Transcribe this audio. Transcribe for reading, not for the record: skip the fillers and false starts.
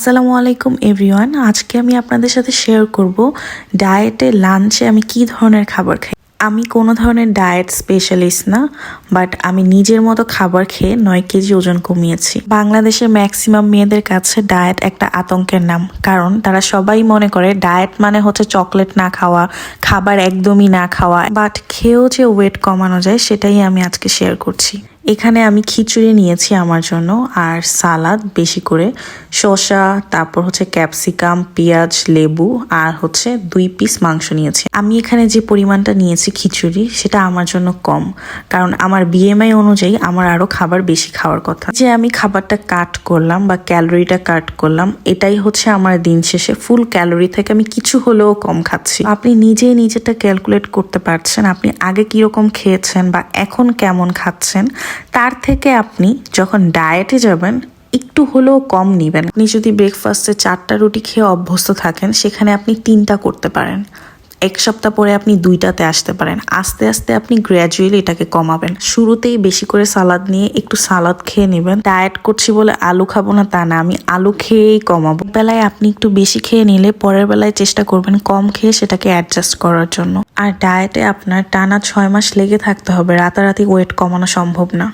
আসসালামু আলাইকুম এভরিওয়ান। আজকে আমি আপনাদের সাথে শেয়ার করব ডায়েটে লাঞ্চে আমি কি ধরনের খাবার খাই। আমি কোনো ধরনের ডায়েট স্পেশালিস্ট না, বাট আমি নিজের মতো খাবার খেয়ে 9 কেজি ওজন কমিয়েছি। বাংলাদেশের ম্যাক্সিমাম মেয়েদের কাছে ডায়েট একটা আতঙ্কের নাম, কারণ তারা সবাই মনে করে ডায়েট মানে হচ্ছে চকলেট না খাওয়া, খাবার একদমই না খাওয়া, বাট খেয়েও যে ওয়েট কমানো যায় সেটাই আমি আজকে শেয়ার করছি। এখানে আমি খিচুড়ি নিয়েছি আমার জন্য, আর সালাদ বেশি করে, শসা, তারপর হচ্ছে ক্যাপসিকাম, পেঁয়াজ, লেবু, আর হচ্ছে 2 পিস মাংস নিয়েছি। আমি এখানে যে পরিমাণটা নিয়েছি খিচুড়ি সেটা আমার জন্য কম, কারণ আমার বিএমআই অনুযায়ী আমার আরো খাবার বেশি খাওয়ার কথা। যে আমি খাবারটা কাট করলাম বা ক্যালোরিটা কাট করলাম, এটাই হচ্ছে আমার দিন শেষে ফুল ক্যালোরি থেকে আমি কিছু হলেও কম খাচ্ছি। আপনি নিজেই নিজেরটা ক্যালকুলেট করতে পারছেন, আপনি আগে কিরকম খেয়েছেন বা এখন কেমন খাচ্ছেন, তার থেকে আপনি যখন ডায়েটে যাবেন একটু হলেও কম নেবেন। আপনি যদি ব্রেকফাস্টে 4টা রুটি খেয়ে অভ্যস্ত থাকেন, সেখানে আপনি 3টা করতে পারেন। 1 সপ্তাহ পরে আপনি 2টাতে আসতে পারেন। আস্তে আস্তে আপনি গ্র্যাজুয়ালি এটাকে কমাবেন। শুরুতেই বেশি করে সালাদ নিয়ে একটু সালাদ খেয়ে নেবেন। ডায়েট করছি বলে আলু খাবো না তা না, আমি আলু খেয়েই কমাবো। বেলায় আপনি একটু বেশি খেয়ে নিলে পরের বেলায় চেষ্টা করবেন কম খেয়ে সেটাকে অ্যাডজাস্ট করার জন্য। আর ডায়েটে আপনার টানা 6 মাস লেগে থাকতে হবে, রাতারাতি ওয়েট কমানো সম্ভব না।